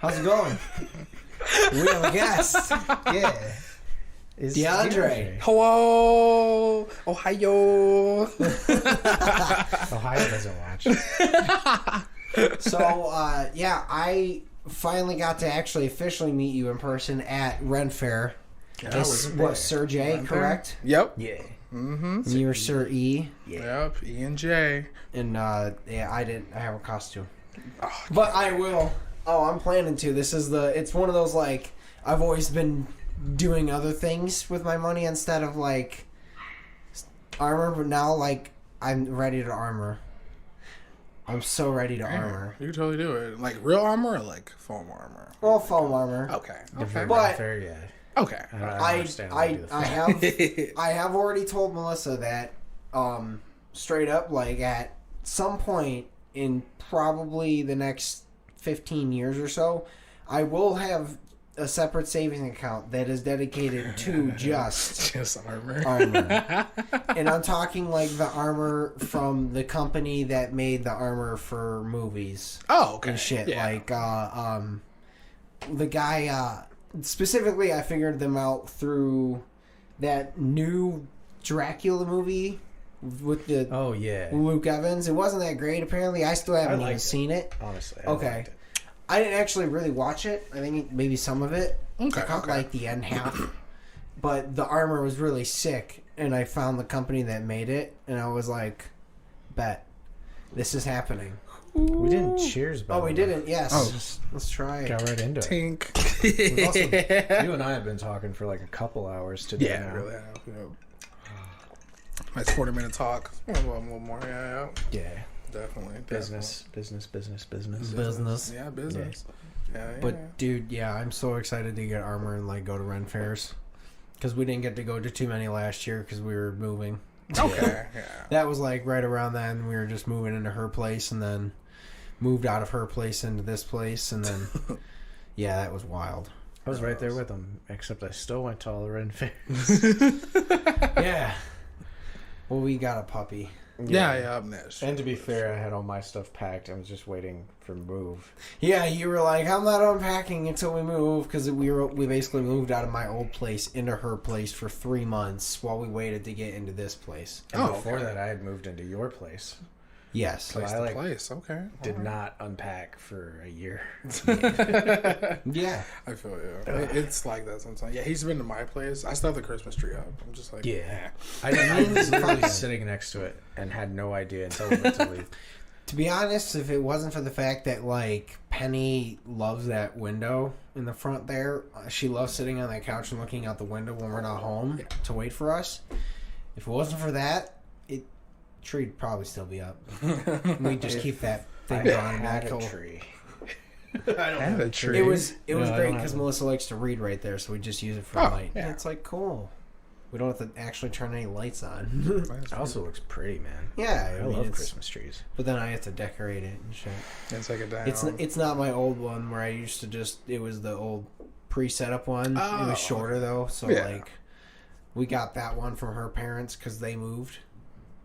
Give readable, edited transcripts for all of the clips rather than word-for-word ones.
How's it going? We have a guest. Yeah. It's Deandre. Hello. Ohio. Ohio doesn't watch. So, I finally got to actually officially meet you in person at Ren Fair. This was Sir J, correct? Yep. Yeah. Mm-hmm. And you were Sir E. Yeah. Yep. E and J. And I have a costume. Oh, but I will. Oh, I'm planning to. It's one of those, like, I've always been doing other things with my money instead of, like, armor, but now, like, I'm ready to armor. I'm so ready to armor. You can totally do it. Like real armor or like foam armor? Well, foam armor. Okay. But fair yet. Okay. I have already told Melissa that straight up, like, at some point in probably the next 15 years or so, I will have a separate savings account that is dedicated to just armor. And I'm talking like the armor from the company that made the armor for movies. Oh, okay. And shit. Yeah. Like the guy specifically, I figured them out through that new Dracula movie with the Luke Evans. It wasn't that great apparently. I still haven't even seen it. Honestly. Okay. I didn't actually really watch it. I think maybe some of it. Okay. I caught like the end half. But the armor was really sick, and I found the company that made it, and I was like, bet. This is happening. We didn't cheers, but we didn't. Yes. Oh. Let's try it. Got right into it. Tink. You and I have been talking for like a couple hours today. Yeah, now. really have. Yeah. Nice 40-minute talk. A little more. Yeah. Definitely. Business. Yeah, business. Yeah. But dude, I'm so excited to get armor and like go to Ren Fairs because we didn't get to go to too many last year because we were moving. Okay. Yeah. That was like right around then. We were just moving into her place and then moved out of her place into this place and then that was wild. I was right there with them, except I still went to all the Ren Fairs. Yeah. Well, we got a puppy. Yeah. I'm next. And to be fair, I had all my stuff packed. I was just waiting for move. Yeah, you were like, I'm not unpacking until we move because we basically moved out of my old place into her place for 3 months while we waited to get into this place. And before that, I had moved into your place. Yes. So I place. Okay. Did not unpack for a year. Yeah. I feel you. It's like that sometimes. Yeah, he's been to my place. I still have the Christmas tree up. I'm just like, I was literally sitting next to it and had no idea until we went to leave. To be honest, if it wasn't for the fact that, like, Penny loves that window in the front there, she loves sitting on that couch and looking out the window when we're not home to wait for us. If it wasn't for that, tree would probably still be up. We just keep that thing on. I had a tree. I had a tree. It was great because Melissa likes to read right there, so we just use it for light. Yeah. And it's like cool. We don't have to actually turn any lights on. It also looks pretty, man. Yeah, I love Christmas trees. But then I have to decorate it and shit. It's like a down. It's not my old one where I used to it was the old pre-set up one. It was shorter though, so like we got that one from her parents because they moved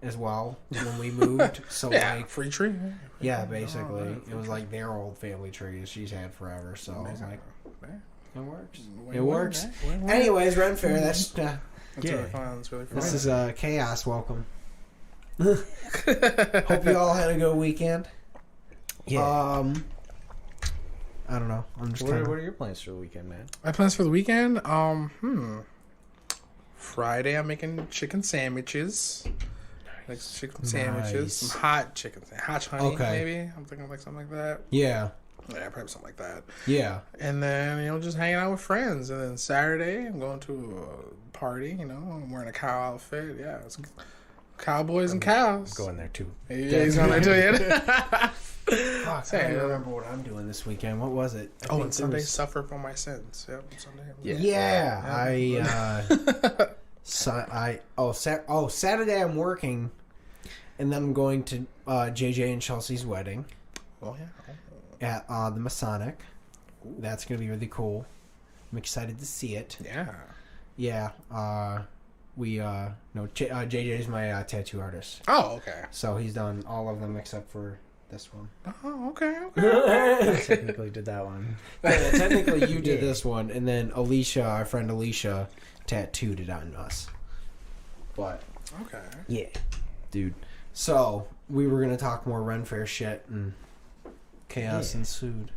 as well when we moved. So like free tree. Yeah, basically it was like their old family tree she's had forever. So I was like, it works. It works. Anyways, Ren Fair. That's really fun. It's really fun. This is Chaos. Welcome. Hope you all had a good weekend. Yeah. I don't know. I'm just. What are your plans for the weekend, man? My plans for the weekend? Friday, I'm making chicken sandwiches. Like chicken sandwiches, some hot chicken, hot honey, maybe. I'm thinking like something like that. Yeah. Yeah, probably something like that. Yeah. And then, just hanging out with friends. And then Saturday, I'm going to a party, I'm wearing a cow outfit. Yeah, it's cowboys and cows. Going there too. Yeah, he's going there too. Fuck, I don't remember what I'm doing this weekend. What was it? And Sunday, suffer for my sins. Yep, Sunday. Yeah. Saturday I'm working, and then I'm going to JJ and Chelsea's wedding. Oh yeah. At the Masonic. That's gonna be really cool. I'm excited to see it. Yeah. Yeah. JJ is my tattoo artist. Oh, okay. So he's done all of them except for this one. Oh, okay. Okay. I technically did that one. Yeah, technically, you did this one, and then Alicia, our friend Alicia, tattooed it on us. But Okay. yeah, dude. So we were gonna talk more Ren Fair shit, and chaos ensued.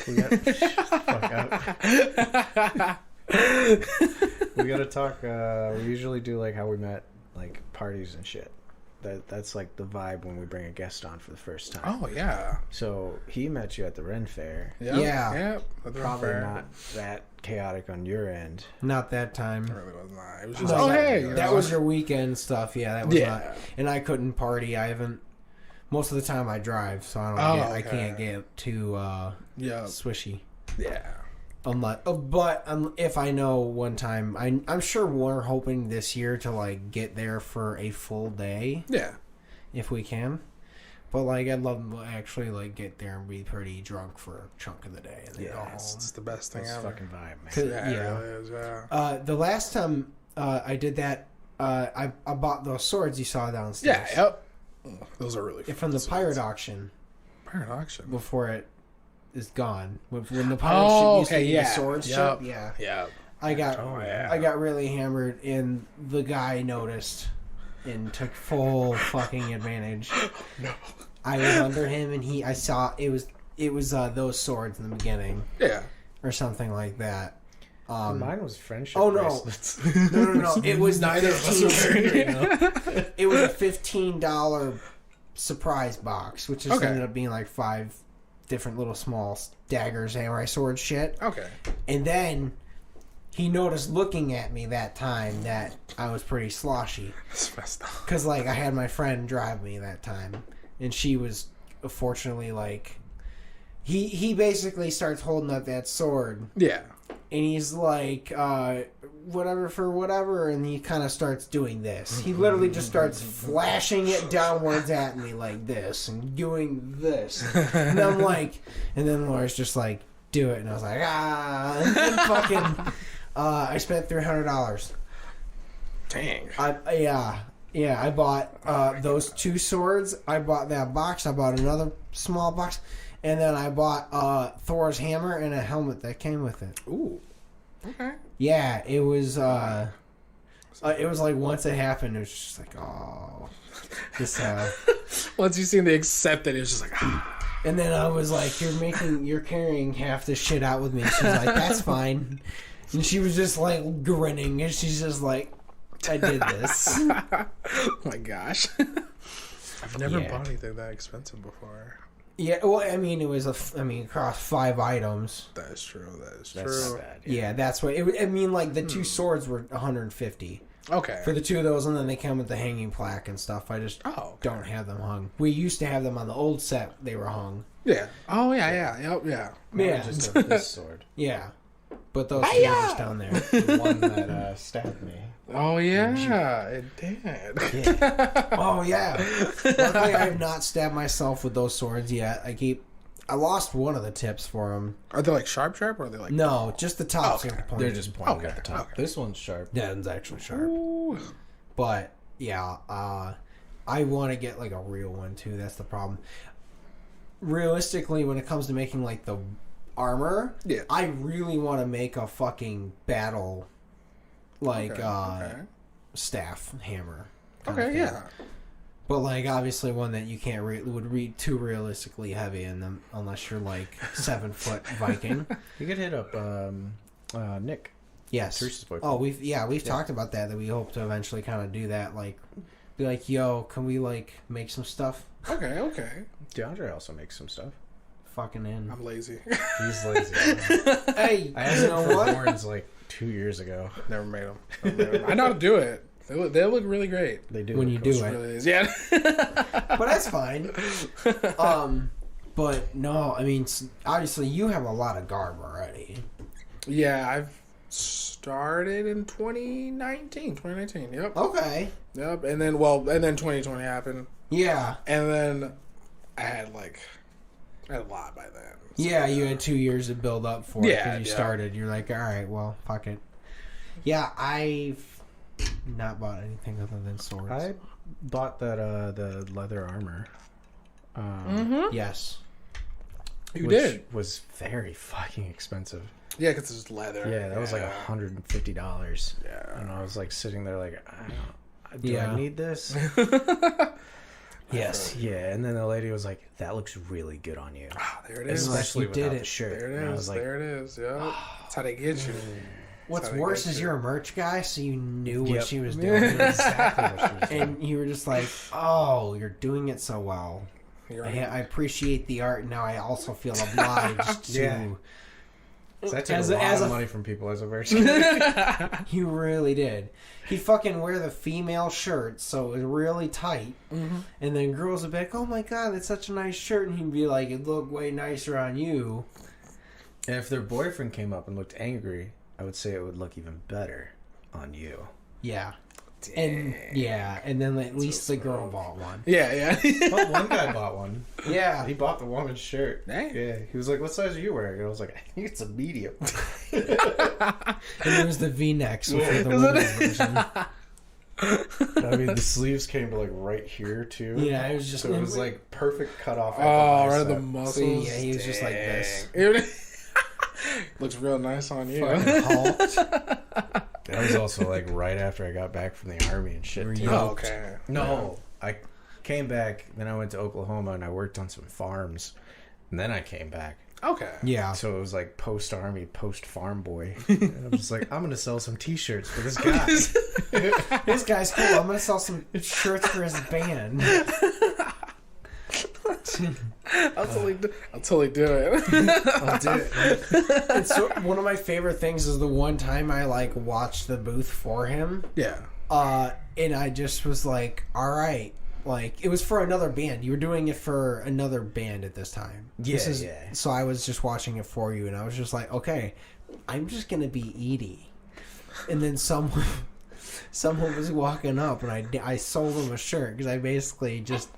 We got fuck out. We gotta talk. We usually do like how we met, like parties and shit. That's like the vibe when we bring a guest on for the first time. Oh yeah. So he met you at the Ren Fair. Yep. Yeah. Yep. That's Probably fair. not that chaotic on your end. Not that time. It really was not. It was just No, hey. that you know? was your weekend stuff. Yeah, that was Yeah. not. And I couldn't party. I haven't. Most of the time I drive, so I don't. I okay. can't get too Yeah. swishy. Yeah. Unless, but if I know one time, I'm sure we're hoping this year to like get there for a full day Yeah. if we can. But like, I'd love to actually like get there and be pretty drunk for a chunk of the day and then go home. It's the best thing That's ever. fucking vibe, man. 'Cause- Yeah. yeah. It really is, yeah. The last time I did that, I bought those swords you saw downstairs. Yeah. Yep. Those are really From the pirate auction pirate auction. before it is gone. When the pirate Oh, ship used to okay, be yeah. the sword Yep. ship, yeah. Yeah. I got yeah. I got really hammered, and the guy noticed and took full fucking advantage. No. I was under him, and I saw it was those swords in the beginning Yeah. or something like that. Mine was friendship. Oh no, bracelets. no! It was Neither of us were wearing It was a $15 surprise box, which just Okay. ended up being like 5 different little small daggers, samurai sword shit. Okay. And then he noticed looking at me that time that I was pretty sloshy. It's messed up. Because, like, I had my friend drive me that time. And she was, fortunately, like... He basically starts holding up that sword. Yeah. And he's like, whatever for whatever. And he kind of starts doing this. He literally just starts flashing it downwards at me like this. And doing this. And I'm like... And then Laura's just like, do it. And I was like, ah. And then fucking... I spent $300. Dang. I bought those 2 swords. I bought that box. I bought another small box, and then I bought Thor's hammer and a helmet that came with it. Ooh. Okay. Yeah, it was. It was like once it happened, it was just like, oh, this. Once you seen the accept it, it was just like, ah. And then I was like, you're carrying half this shit out with me. She's like, that's fine. And she was just like grinning, and she's just like, I did this. Oh my gosh. I've never Yeah. bought anything that expensive before. Yeah, well, I mean, it was across 5 items. That is true. That is That's true. not bad. Yeah, that's what. I mean, like the 2 swords were $150 Okay. for the 2 of those, and then they come with the hanging plaque and stuff. I just don't have them hung. We used to have them on the old set; they were hung. Yeah. Oh yeah. Yeah. Yep. Yeah. Mine Yeah. just have this sword. Yeah, but those 2 are just down there. The one that stabbed me. Oh yeah. It did. Yeah. Oh yeah. Luckily, I have not stabbed myself with those swords yet. I lost one of the tips for them. Are they like sharp, or are they like? No, just the tops. Okay. are pointed. They're just pointing Okay, at the top. okay. This one's sharp. That one's actually sharp. Ooh. But yeah, I want to get like a real one too. That's the problem. Realistically, when it comes to making like the armor, Yeah. I really want to make a fucking battle like Okay. staff hammer. kind of Okay. thing. Yeah. But like obviously one that you can't would read too realistically heavy in them unless you're like 7-foot Viking. You could hit up Nick. Yes. Teresa's boyfriend. Oh, we've talked about that we hope to eventually kind of do that. Like, be like, yo, can we like make some stuff? Okay. Okay. Deandre also makes some stuff. Fucking in. I'm lazy. He's lazy. Hey, I asked you him know for what? horns like 2 years ago. Never made them. I know how to do it. They look really great. They do. When you do It's it. really is. Yeah. But that's fine. But no, I mean, obviously you have a lot of garb already. Yeah, I've started in 2019. Yep. Okay. Yep. And then 2020 happened. Yeah. And then I had a lot by then. So, Yeah, you had 2 years to build up for it Yeah, because you yeah. started. You're like, all right, well, fuck it. Yeah, I've not bought anything other than swords. I bought that the leather armor. Yes. You which did. was very fucking expensive. Yeah, because it's leather. Yeah, that was like $150. Yeah. And I was like sitting there like, do I need this? Yes. Yeah, and then the lady was like, "That looks really good on you." Ah, there it is. Especially Like, you without did the it. shirt. There And I it was is. like, There it is. Yeah. That's how they get you. What's That's how they worse get is you. you're a merch guy, so you knew what Yep. she was doing. exactly what she was doing. And you were just like, oh, you're doing it so well. You're I right. appreciate the art. Now I also feel obliged to. Yeah. So I took As a a- lot as of a- money from people as a merch. You really did. He'd fucking wear the female shirt, so it was really tight. Mm-hmm. And then girls would be like, oh my god, that's such a nice shirt. And he'd be like, it looked way nicer on you. And if their boyfriend came up and looked angry, I would say it would look even better on you. Yeah. And then at least the girl bought one. Yeah. Well, one guy bought one. Yeah. He bought the woman's shirt. Dang. Yeah. He was like, "What size are you wearing?" And I was like, "I think it's a medium." And it was the V-neck, so for the women's version. I mean, the sleeves came to like right here too. Yeah, it was just... So it was like perfect cutoff. At Oh, the right at the bicep. muscles. Yeah, he was just like this. Dang. Looks real nice on you. Fucking hulked. That was also like right after I got back from the army and shit. Too. Oh, okay. No, I came back. Then I went to Oklahoma and I worked on some farms. And then I came back. Okay. Yeah. So it was like post army, post farm boy. And I'm just like, I'm gonna sell some T-shirts for this guy. This guy's cool. I'm gonna sell some shirts for his band. I'll totally do it. I'll do it. It's one of my favorite things is the one time I like watched the booth for him. Yeah. And I just was like, all right. Like, it was for another band. You were doing it for another band at this time. Yeah. So I was just watching it for you, and I was just like, okay, I'm just going to be Edie. And then someone was walking up, and I sold him a shirt, because I basically just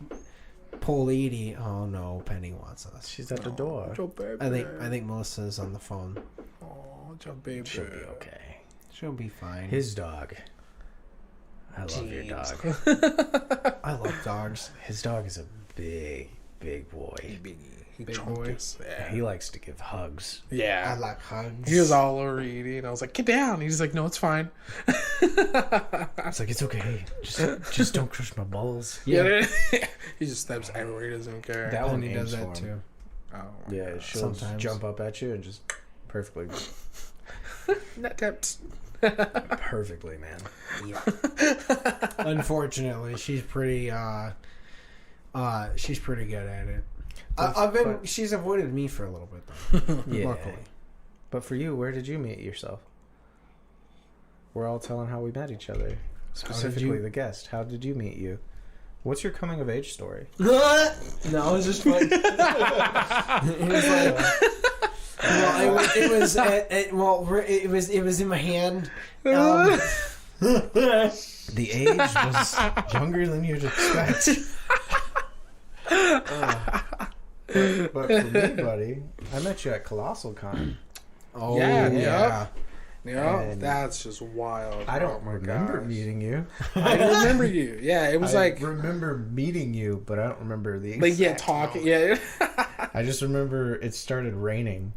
pulled Edie. Oh, no, Penny wants us. She's at the door. Your baby. I think Melissa's on the phone. Oh, your baby. She'll be okay. She'll be fine. His dog. I love your dog. I love dogs. His dog is a big boy. Big Big boy. Yeah, he likes to give hugs. I Yeah. like hugs. He was all over Edie, and I was like, "Get down." He's like, "No, it's fine." It's like, it's okay. Just don't crush my balls. Yeah. He just steps everywhere. He doesn't care. That one Penny does aims that for him. too. Oh, Yeah, she'll Sometimes. jump up at you and just perfectly, Nut tips. perfectly, man. Yeah. Unfortunately, she's pretty good at it. She's avoided me for a little bit though. Yeah. Luckily. But for you, where did you meet yourself? We're all telling how we met each other. Specifically, the guest. How did you meet you? What's your coming of age story? No, it was just like it was like. Well, it was in my hand. The age was younger than you'd expect. But for me, buddy, I met you at Colossal Con. Oh Yeah. Yeah, And that's just wild. I don't Oh my remember gosh. meeting you. I remember you. Yeah, it was I like remember meeting you, but I don't remember the like yeah, exact talking. moment. Yeah. I just remember it started raining,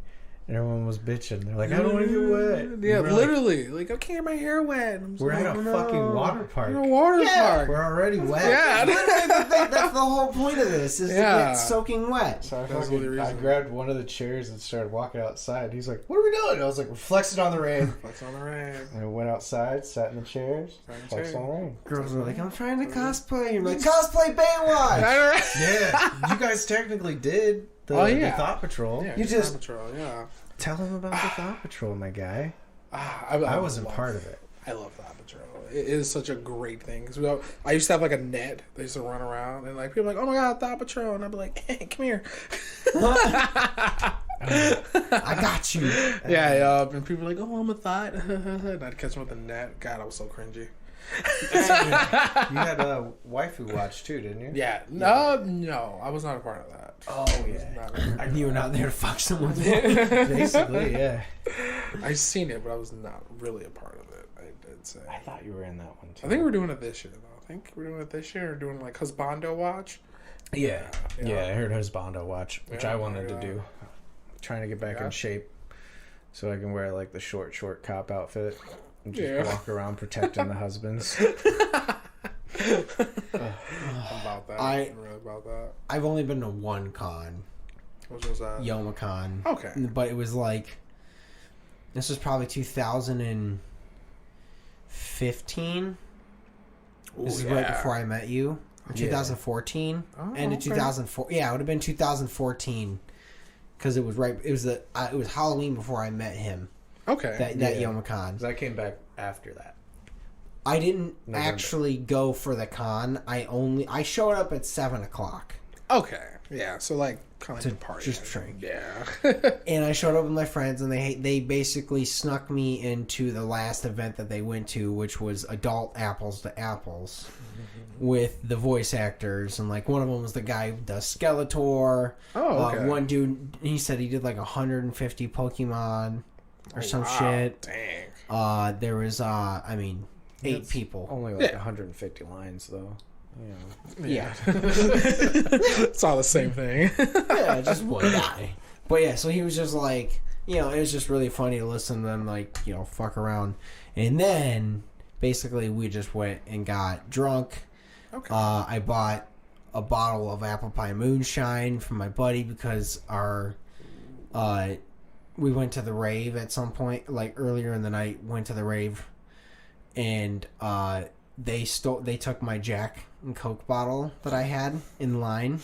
and everyone was bitching. They're like, "I don't want to get wet." Yeah, And we're literally. Like, okay, my hair wet. I'm just We're like, at a no. fucking water park. We're at a water park. We're already wet. Yeah. That's the whole point of this is to Yeah. get soaking wet. So I, That's the only I reason. grabbed one of the chairs and started walking outside. He's like, "What are we doing?" I was like, "We're flexing on the rain." Flex on the rain. And I went outside, sat in the chairs, Sat in the flexed chair. on the rain. Girls were like, I'm trying to cosplay. You're like, cosplay Baywatch! Yeah, you guys technically did the, Oh, yeah. the Thought Patrol. Yeah, You just- Paw Patrol, yeah. Tell him about the Thought Patrol, my guy. I wasn't part of it. I love Paw Patrol. It is such a great thing. 'Cause I used to have like a net. They used to run around and like people were like, oh my god, Paw Patrol, and I'd be like, hey, come here. I got you. Yeah, and people were like, oh, I'm a thought, and I'd catch them with a net. God, I was so cringy. You had a waifu watch too, didn't you? Yeah, no, I was not a part of that. Oh yeah. You were not there to fuck someone. Basically, yeah. I seen it, but I was not really a part of it. I did say. I thought you were in that one too. I think we're doing it this year, though. I think we're doing it this year. We're doing like Husbando watch. Yeah, I heard Husbando watch, which I wanted to do. Trying to get back in shape so I can wear like the short cop outfit and just walk around protecting the husbands. About that. I'm really about that. I've only been to one con. Which was that? YomaCon. Okay. But it was like, this was probably 2015. This is right before I met you. Or 2014. End of 2004. Yeah, it would have been 2014. Because it was it was Halloween before I met him. Okay. That YomaCon. So I came back after that. I didn't actually go for the con. I showed up at 7:00. Okay. Yeah. So like kind of like a party. Just drink. Yeah. And I showed up with my friends, and they basically snuck me into the last event that they went to, which was adult Apples to Apples, with the voice actors, and like one of them was the guy who does Skeletor. Oh, okay. One dude, he said he did like 150 Pokemon or some shit. Dang. There was 8 people. Only like 150 lines though. Yeah. It's all the same thing. Yeah, just one guy. But yeah, so he was just like, it was just really funny to listen to them, like, fuck around. And then, basically, we just went and got drunk. Okay. I bought a bottle of apple pie moonshine from my buddy because we went to the rave at some point, like earlier in the night, went to the rave, and they took my Jack and Coke bottle that I had in line.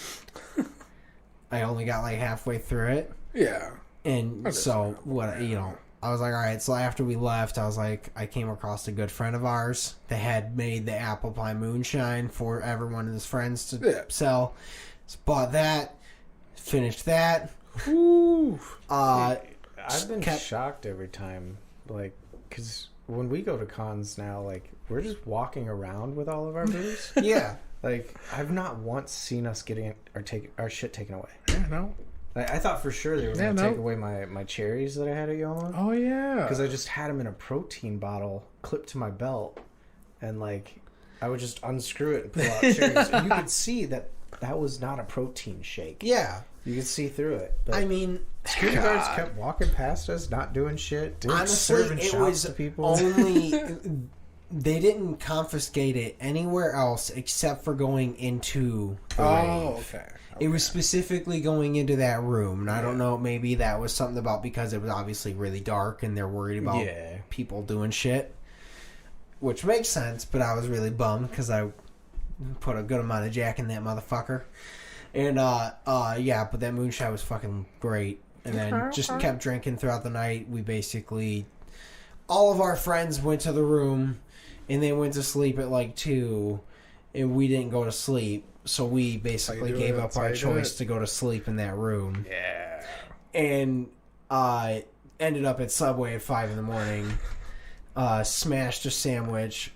I only got like halfway through it. Yeah. And so I was like, all right. So after we left, I was like, I came across a good friend of ours that had made the apple pie moonshine for everyone of his friends to sell. So bought that, finished that. Ooh. I've been shocked every time, like, because when we go to cons now, like, we're just walking around with all of our booze. Yeah. Like, I've not once seen us getting our shit taken away. Yeah, no. Like, I thought for sure they were going to take away my cherries that I had at Yoma. Oh, yeah. Because I just had them in a protein bottle clipped to my belt. And, like, I would just unscrew it and pull out cherries. And you could see that was not a protein shake. Yeah. You could see through it. But security guards kept walking past us, not doing shit. Honestly, it was to people. only... They didn't confiscate it anywhere else except for going into the rave. Okay. It was specifically going into that room, and I don't know, maybe that was something about because it was obviously really dark and they're worried about people doing shit, which makes sense, but I was really bummed because I put a good amount of Jack in that motherfucker. And, but that moonshine was fucking great. And then just kept drinking throughout the night. We basically... All of our friends went to the room, and they went to sleep at like 2, and we didn't go to sleep. So we basically gave up our choice to go to sleep in that room. Yeah. And ended up at Subway at 5 in the morning. Smashed a sandwich.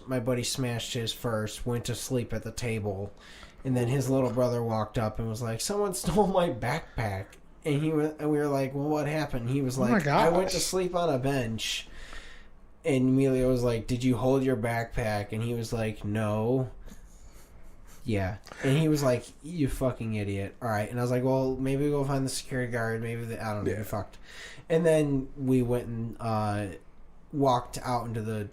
My buddy smashed his first, went to sleep at the table. And then his little brother walked up and was like, someone stole my backpack. And we were like, well, what happened? He was like, I went to sleep on a bench. And Emilio was like, did you hold your backpack? And he was like, no. Yeah. And he was like, you fucking idiot. All right. And I was like, well, maybe we'll find the security guard. Maybe I don't know. You're fucked. And then we went and walked out into the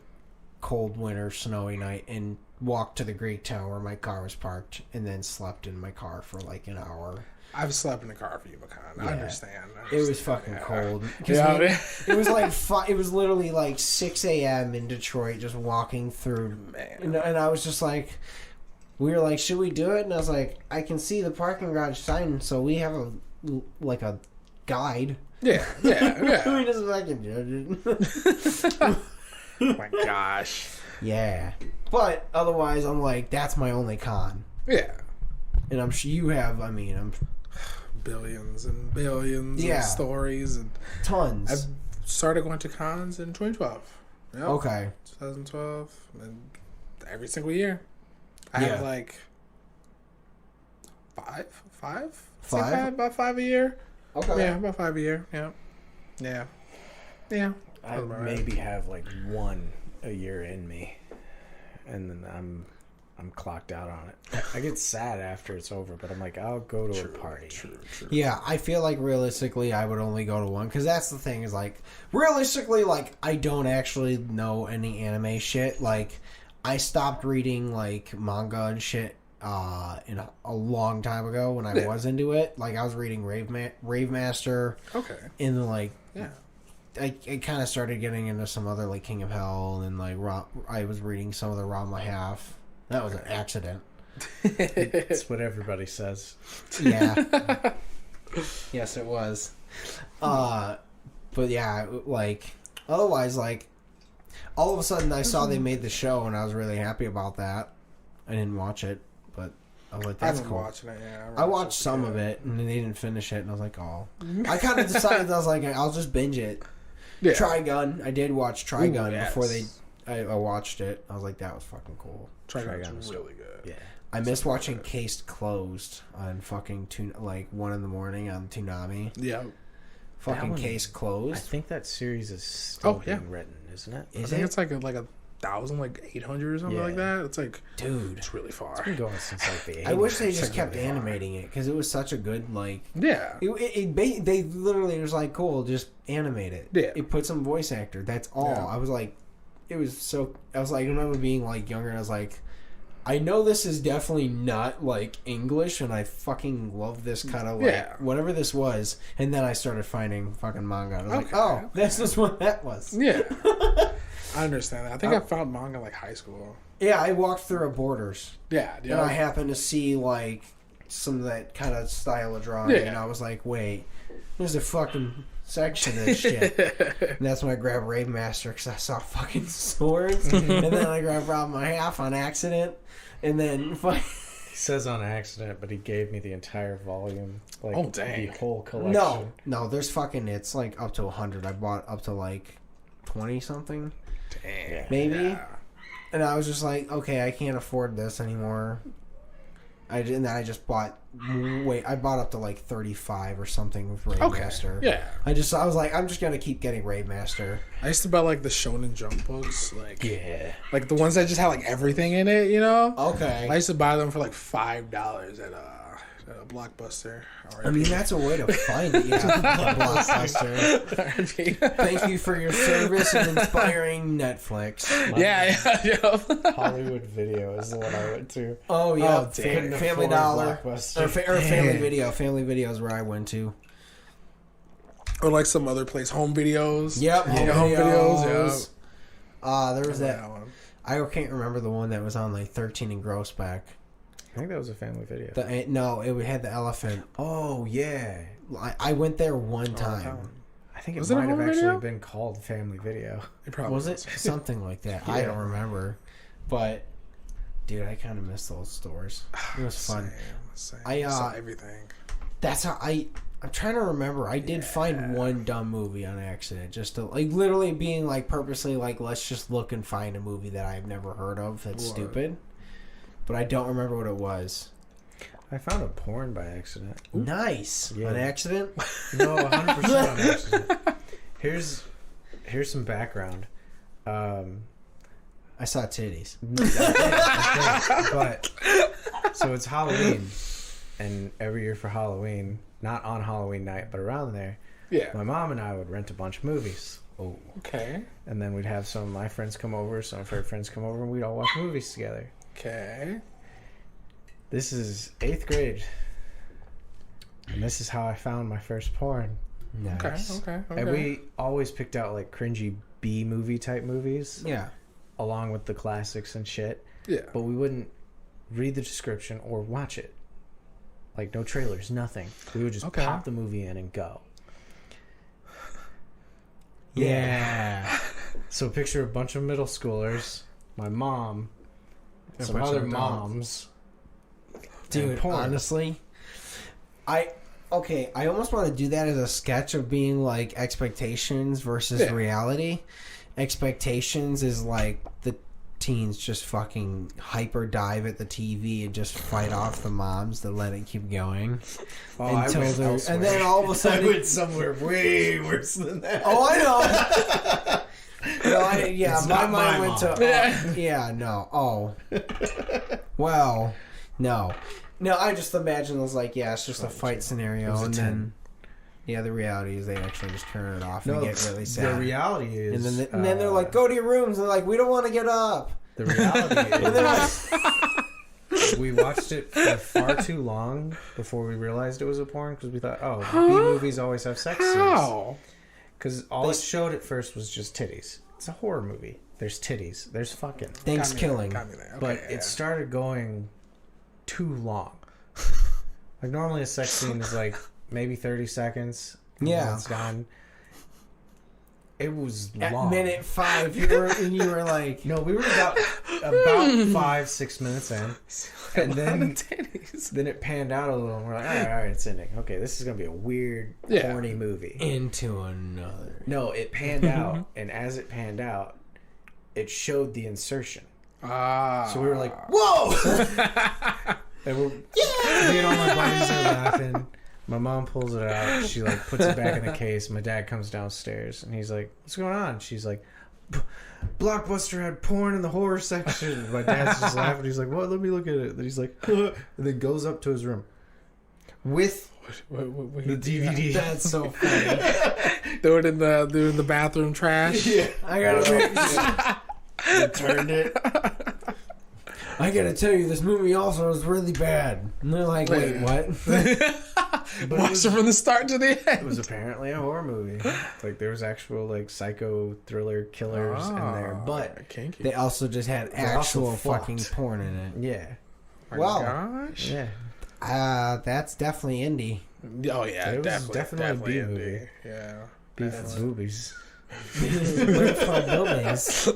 cold winter snowy night and walked to the Greek town where my car was parked and then slept in my car for like an hour. I've slept in a car for you, McCon. I understand. It was fucking cold. It was like it was literally like 6 a.m. in Detroit, just walking through. Man. And I was just like, we were like, should we do it? And I was like, I can see the parking garage sign, so we have a guide. Yeah. We just fucking judge it. Oh my gosh. Yeah. But otherwise, I'm like, that's my only con. Yeah. And I'm sure you have, I'm billions and billions of stories and tons. I've started going to cons in 2012. Yep. Okay. 2012, and every single year I have like five. About 5 a year. Okay. Yeah, about 5 a year. Yeah. I maybe have like 1 a year in me, and then I'm clocked out on it. I get sad after it's over, but I'm like, I'll go to a party. True. Yeah, I feel like realistically I would only go to one, because that's the thing is like realistically like I don't actually know any anime shit. Like I stopped reading like manga and shit in a long time ago when I was into it. Like I was reading Rave Master. Okay. In like Yeah. I kind of started getting into some other like King of Hell, and like I was reading some of the Ranma Half. That was an accident. It's what everybody says. Yeah. Yes, it was. But yeah, like otherwise, like all of a sudden I saw they made the show, and I was really happy about that. I didn't watch it, but I was like, "That's cool." Watching it, yeah. I watched some of it, and then they didn't finish it, and I was like, "Oh." I kind of decided I was like, "I'll just binge it." Yeah. Trigun. I did watch Trigun before yes. I watched it. I was like, "That was fucking cool." Trigun was really good. Yeah. I miss watching Cased Closed on fucking 1 in the morning on Toonami. Yeah. Fucking one- Case I Closed. think that series is still yeah. being written, isn't it? I think it's like 1,000, like 800 or something like that. It's like, Dude, it's really far. It's been going since like the 80s. I wish they just It's kept really far. animating it, because it was such a good like. Yeah. They literally was like, "Cool, just animate it." Yeah. It put some voice actor. That's all. Yeah. I was like, it was so. I was like, I remember being like younger, and I was like, I know this is definitely not like English, and I fucking love this kind of like whatever this was. And then I started finding fucking manga. I was like, oh, this is what that was. Yeah. I understand that. I think I found manga like high school. Yeah, I walked through a Borders. Yeah. And I happened to see like some of that kind of style of drawing, and I was like, wait, there's a fucking section of this shit. And that's when I grabbed Rave Master, because I saw fucking swords, and then I grabbed Ranma Half on accident, and then He says on accident, but he gave me the entire volume. Like, dang. the whole collection. no, there's fucking, it's like up to 100. I bought up to like 20 something, Dang. maybe. Yeah. And I was just like, okay, I can't afford this anymore. And then I just bought. I bought up to like 35 or something with Rave Master. Yeah. I was like, I'm just gonna keep getting Rave Master. I used to buy like the Shonen Jump books, like Yeah. the ones that just had like everything in it, you know. Okay. I used to buy them for like $5 at a Blockbuster. I mean, that's a way to find it. Yeah, Blockbuster. Thank you for your service and inspiring Netflix. yeah. Hollywood Video is the one I went to. Oh yeah, damn. Family Dollar Blockbuster. or Family Video. Family Video is where I went to. Or like some other place, Home Videos. Yep, Home Videos. Yeah. There was that. one. I can't remember the one that was on like 13 and Grossback. I think that was a Family Video. No, it had the elephant. Oh, yeah. I went there one time. I think it Was it a might have home actually video? been called Family Video. It probably Was it something like that? I don't remember. But dude, I kind of miss those stores. It was fun. Same. I saw everything. That's how I'm trying to remember. I did find one dumb movie on accident, just to like literally being like purposely like, let's just look and find a movie that I've never heard of that's stupid. But I don't remember what it was. I found a porn by accident. Nice. Yeah. On accident? No, 100% on accident. Here's some background. I saw titties. But so it's Halloween, and every year for Halloween, not on Halloween night, but around there, my mom and I would rent a bunch of movies. Oh, Okay. and then we'd have some of my friends come over, some of her friends come over, and we'd all watch movies together. Okay. This is 8th grade, and this is how I found my first porn. Nice. Okay. And we always picked out like cringy B movie type movies, Yeah. along with the classics and shit. Yeah. But we wouldn't read the description or watch it. Like no trailers, nothing. We would just pop the movie in and go. Yeah. So picture a bunch of middle schoolers, my mom, some bunch of other adults. moms. Dude, and porn. honestly, I almost want to do that as a sketch of being like expectations versus reality. Expectations is like the teens just fucking hyper dive at the TV and just fight off the moms to let it keep going until they're, and then all of a sudden I went somewhere way worse than that. Oh, I know. No, It's my not mind my went mom. to. Yeah, no. Oh. Well, no. No, I just imagine it was like, yeah, it's just a fight scenario, and then the reality is they actually just turn it off and get really sad. The reality is, and then they're like, go to your rooms, and they're like, we don't want to get up. The reality is, we watched it for far too long before we realized it was a porn because we thought, B movies always have sex scenes. Because all it showed at first was just titties. It's a horror movie. There's titties. There's fucking. Thanks killing. But it started going too long. Like normally a sex scene is like maybe 30 seconds. Yeah. It's done. It was At long. minute 5, you were like... No, we were about 5-6 minutes in. And then it panned out a little, and we're like, all right, it's ending. Okay, this is going to be a weird, horny movie. Into another. No, it panned out, and as it panned out, it showed the insertion. So we were like, whoa! And me and all my buddies are laughing. My mom pulls it out. She like puts it back in the case. My dad comes downstairs, and he's like, what's going on? She's like, Blockbuster had porn in the horror section. My dad's just laughing. He's like, what? Let me look at it. Then he's like, and then goes up to his room with the DVD. That's so funny. Do it in the bathroom trash. Yeah, I gotta turned it. I gotta tell you, this movie also was really bad. And they're like, wait, what? Watch it from the start to the end. It was apparently a horror movie. Like there was actual like psycho thriller killers in there, but kinky. They also just had actual fucking porn in it. Yeah. Well, Gosh. Yeah. That's definitely indie. Oh yeah, It was definitely a B indie. movie. Yeah. Beef boobies. Wait for boobies.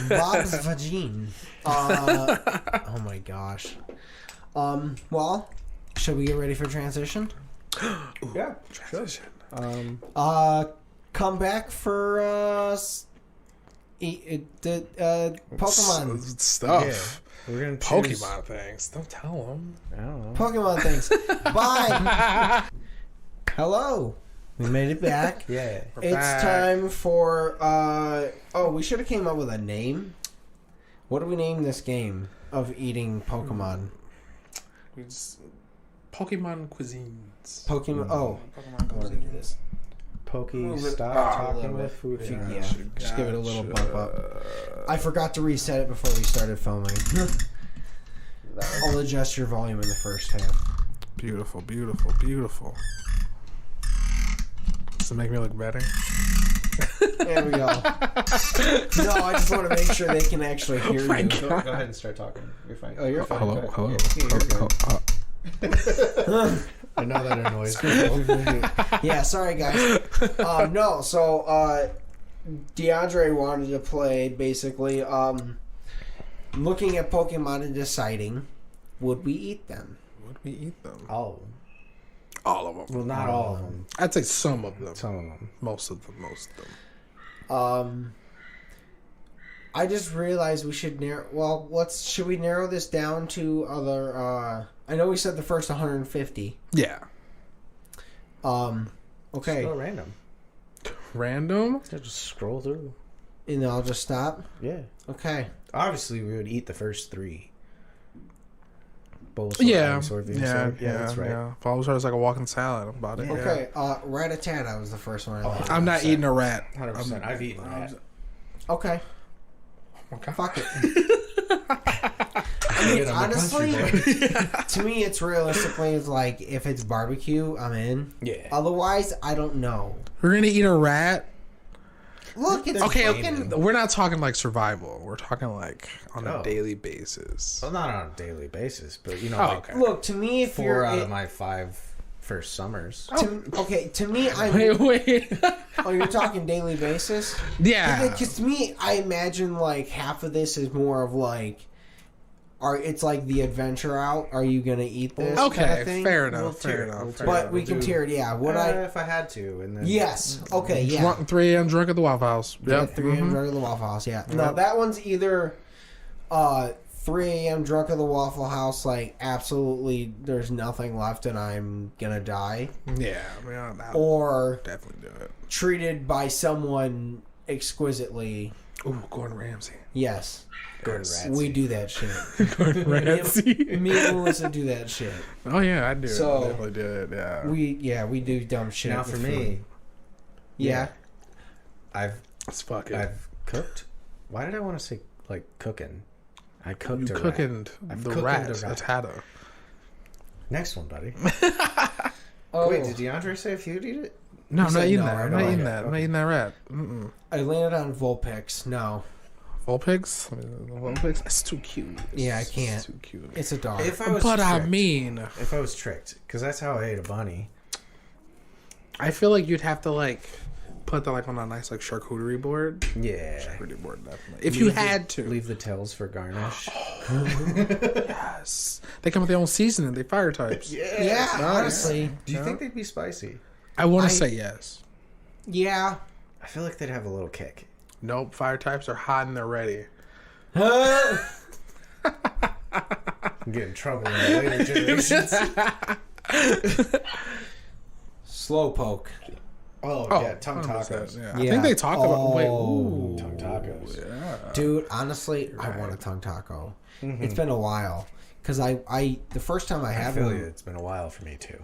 Bob's vagine. Oh my gosh. Well, should we get ready for transition? Yeah. Transition. Come back for Pokemon Stuff. Yeah. We're gonna Pokemon things. Don't tell them. I don't know. Pokemon things. Bye. Hello. We made it back. Yeah. It's back. time for we should have came up with a name. What do we name this game of eating Pokemon? Pokemon cuisines. Pokemon. Oh, Pokemon I want to do this. Pokey, Stop stop talking talking with with food. Yeah, just give it a little bump up. I forgot to reset it before we started filming. I'll adjust your volume in the first half. Beautiful, beautiful, beautiful. Does it make me look better? There we go. No, I just want to make sure they can actually hear you. Go ahead and start talking. You're fine. Oh, you're fine. Hello, Go hello. ahead. I know that annoys people. Yeah, sorry guys. No, so Deandre wanted to play basically looking at Pokemon and deciding would we eat them? Would we eat them? All of them. All of them. Well, not all of them. I'd say some of them. Some of them. Most of them. I just realized we should narrow. Well, should we narrow this down to other? I know we said the first 150. Yeah. Okay. Just go random. Random? Yeah, just scroll through. And then I'll just stop. Yeah. Okay. Obviously, we would eat the first 3. Bulbasaur, Yeah. Ivysaur, Venusaur. Yeah, That's right. Yeah. Bulbasaur is like a walking salad. I'm about it. Okay. Rattata was the first one. Oh, I'm not eating a rat. 100%. I've eaten that. Okay. Okay. Fuck it. I mean, honestly, to me, it's realistically, it's like if it's barbecue, I'm in. Yeah. Otherwise, I don't know. We're gonna eat a rat. Look, it's Okay, fucking. we're not talking like survival. We're talking like on a Oh. daily basis. Well, not on a daily basis, but you know, Oh, like okay. Look, to me, if 4 you're out of my 5 first summers. to me, I'm. Wait. Oh, you're talking daily basis? Yeah. Because to me, I imagine like half of this is more of like, it's like the adventure out. Are you gonna eat this? Okay, kind of thing? fair enough. We'll Fair tier it. enough. We'll fair tier But enough. we can tier it. Yeah. Would I? If I had to, and then Yes. Okay. Yeah. Drunk, 3 a.m. drunk at the Waffle House. Yeah, Yep. 3 a.m. drunk at the Waffle House. Yeah. No, Yep. that one's either 3 a.m. drunk at the Waffle House. Like absolutely, there's nothing left, and I'm gonna die. Yeah. I mean, I'll Or definitely do it. treated by someone exquisitely. Ooh, Gordon Ramsay. Yes. Gordon Yes. Ramsay. We do that shit. Gordon Ramsay. Me and Melissa do that shit. Oh yeah, I do. So, I definitely did. Yeah. We do dumb shit. Now with for food. me, Yeah. I've cooked. Why did I want to say like cooking? I cooked You a cooking rat. I've the cooked rat. a rat. That's Hatta. Next one, buddy. Oh, Wait, did Deandre say if you'd eat it? No, I'm not said eating no, that. I I'm don't not like eating it. that. I'm not eating that rat. Mm-mm. I landed on Vulpix. No. Vulpix? Vulpix? That's too cute. Yeah, I can't. It's too cute. It's a dog. If I was But I tricked- mean, if I was tricked, because that's how I ate a bunny. I feel like you'd have to like put that like on a nice like charcuterie board. Yeah. Charcuterie board, definitely. If you had to. leave the tails for garnish. Yes. They come with their own seasoning. They fire types. yeah, honestly. Do you think they'd be spicy? I want I- to say yes. Yeah. I feel like they'd have a little kick. Nope. Fire types are hot and they're ready. I'm getting in trouble in the later generations. Slowpoke. Oh, yeah, tongue 100%, tacos. Yeah. I Yeah. think they talk about. Wait, Oh. ooh. Tongue tacos. Yeah. Dude, honestly, I want a tongue taco. It's been a while. Because I the first time I I had feel one you. It's been a while for me too.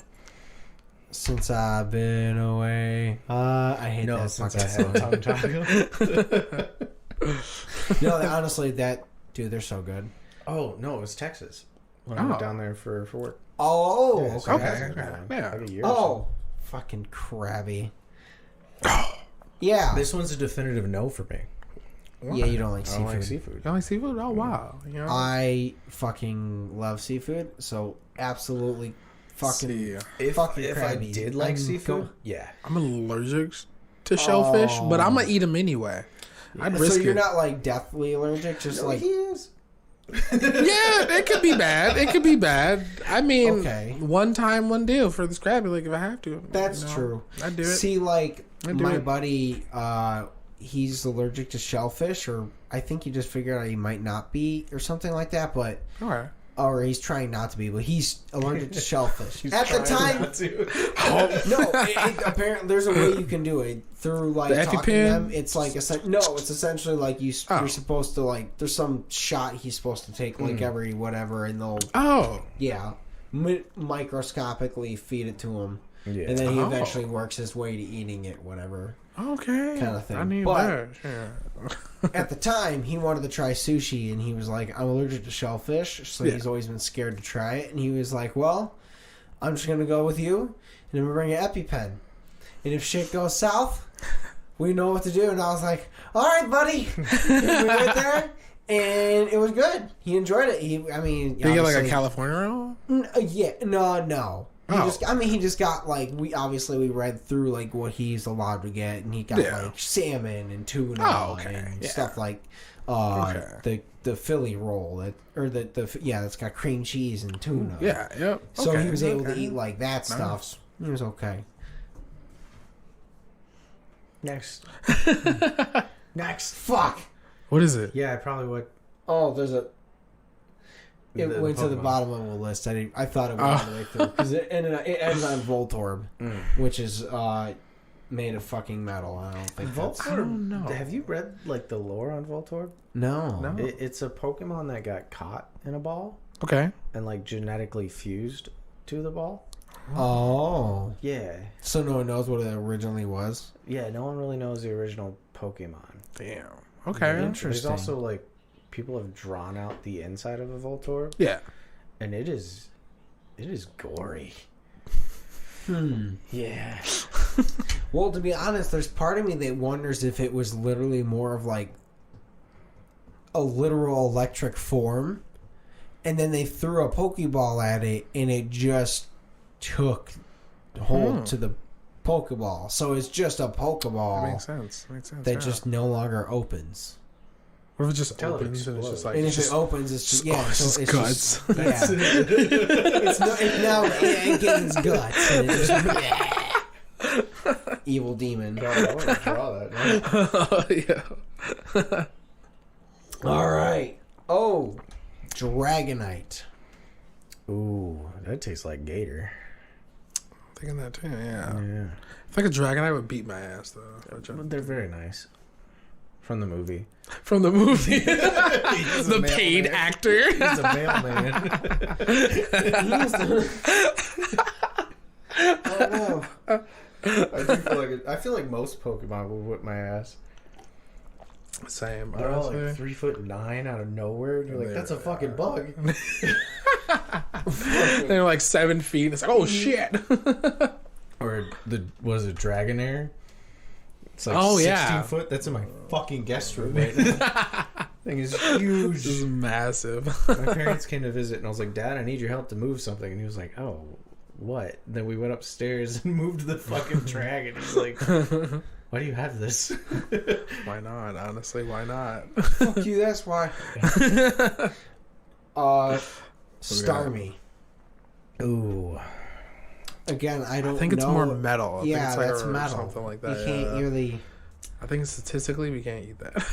since I've been away. I hate that since fucking I had song. tongue taco. No, honestly, dude, they're so good. Oh no, it was Texas when I Oh. went down there for work. Oh, Yeah, so okay. it hasn't been okay. long. Yeah. Like a year. Or Oh, fucking crabby. Yeah. so. This one's a definitive no for me. Yeah, you don't like I seafood. don't like seafood. You don't like seafood? Oh wow. You know? I fucking love seafood, so absolutely fucking See, If fucking I crabby. did like I'm seafood, go- yeah. I'm allergic to shellfish, but I'm gonna eat them anyway. I'd So risk you're it. not like deathly allergic, just like he is. Yeah, it could be bad. It could be bad. I mean, Okay. one time, one deal for this crabby. Like if I have to, that's you know, true. I'd do it. See, like I do my it. buddy, he's allergic to shellfish, or I think he just figured out he might not be, or something like that. But All right. or he's trying not to be, but he's allergic to shellfish. At the time, no. Apparently, there's a way you can do it through like The talking to EpiPen? them. It's like it's essentially like you're Oh. supposed to like. There's some shot he's supposed to take like every whatever, and they'll Oh, microscopically feed it to him, Yeah. and then he Oh. eventually works his way to eating it, whatever. okay. Kinda thing. I need But- that. Yeah. At the time, he wanted to try sushi, and he was like, "I'm allergic to shellfish," so Yeah. he's always been scared to try it. And he was like, "Well, I'm just gonna go with you, and I'm gonna bring an EpiPen, and if shit goes south, we know what to do." And I was like, "All right, buddy." And we went there, and it was good. He enjoyed it. Did Did you get like a obviously- California roll? Yeah, no. He Oh. he just got like we read through like what he's allowed to get, and he got Yeah. like salmon and tuna Oh, okay. and Yeah. stuff like Okay. the Philly roll that's got cream cheese and tuna. Yeah. Yep. So Okay, he was able to okay. eat like that Nice. stuff. He was okay. Next. Next, fuck. What is it? Yeah, I probably would. Oh, there's a. It The went to the Pokemon. bottom of the list. I thought it went all the way through because it ends on Voltorb, which is made of fucking metal. I don't think that's... I don't know. Have you read like the lore on Voltorb? No. No. It's a Pokemon that got caught in a ball Okay. and like genetically fused to the ball. Oh. Yeah. So no one knows what it originally was? Yeah, no one really knows the original Pokemon. Damn. Okay. Interesting. There's also like people have drawn out the inside of a Voltorb, Yeah. and it is gory. Yeah. Well, to be honest, there's part of me that wonders if it was literally more of like a literal electric form, and then they threw a Pokeball at it, and it just took hold to the Pokeball. So it's just a That Pokeball makes sense. Makes sense. that yeah. just no longer opens. What if it just Tell it opens and it's just like And if it's just, it opens, it's just, oh, it's so just it's guts. Just, yeah. It gets guts. And it just, evil demon. I want to draw that. yeah. All right. Oh, Dragonite. Ooh, that tastes like gator. Thinking that too. Yeah. Yeah. I think a Dragonite would beat my ass though. But they're very nice. From the movie. From the movie. He's a The paid mailman. actor. He's a mailman. Oh no. I feel like most Pokemon would whip my ass. Same. They're all Honestly. like 3'9" out of nowhere. You're like, that's a fucking bug. They're like 7 feet. It's like, oh shit. Or was it Dragonair? It's like 16 foot. That's in my fucking guest room right now. Thing is huge. This is massive. My parents came to visit, and I was like, Dad, I need your help to move something. And he was like, oh, what? Then we went upstairs and moved the fucking dragon. He's like, why do you have this? Why not? Honestly, why not? Fuck you, that's why. Starmie. Ooh. Again, I don't know. I think it's more metal. I think Yeah, it's like that's metal. Something like that. You can't really... I think statistically we can't eat that.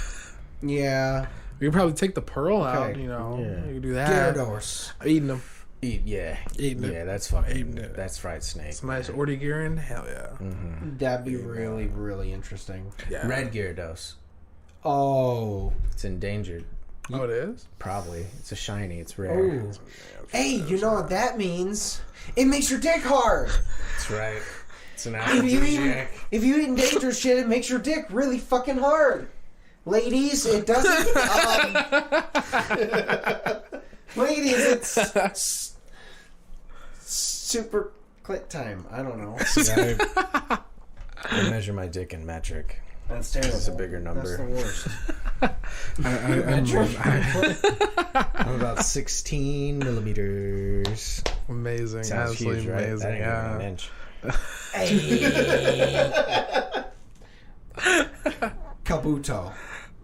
Yeah. We could probably take the pearl out, Okay. you know. Yeah. You could do that. Gyarados. I'm eating them. Yeah. Eating it. Yeah, that's fucking... Eating it. That's fried snake. Some nice Ordigirin. Hell yeah. Mm-hmm. That'd be really, really interesting. Yeah. Red Gyarados. Oh. It's endangered. Oh, it is? Probably. It's a shiny. It's rare. Oh. Hey, you know what that means? It makes your dick hard. That's right. It's an If you eat dangerous shit, it makes your dick really fucking hard. Ladies, it doesn't. Ladies, it's super clit time. I don't know. I measure my dick in metric. That's terrible. It's a bigger number. That's the worst. I'm about 16 millimeters. Amazing. Sounds Absolutely huge, right? amazing. That ain't even an Yeah. inch. Kabuto.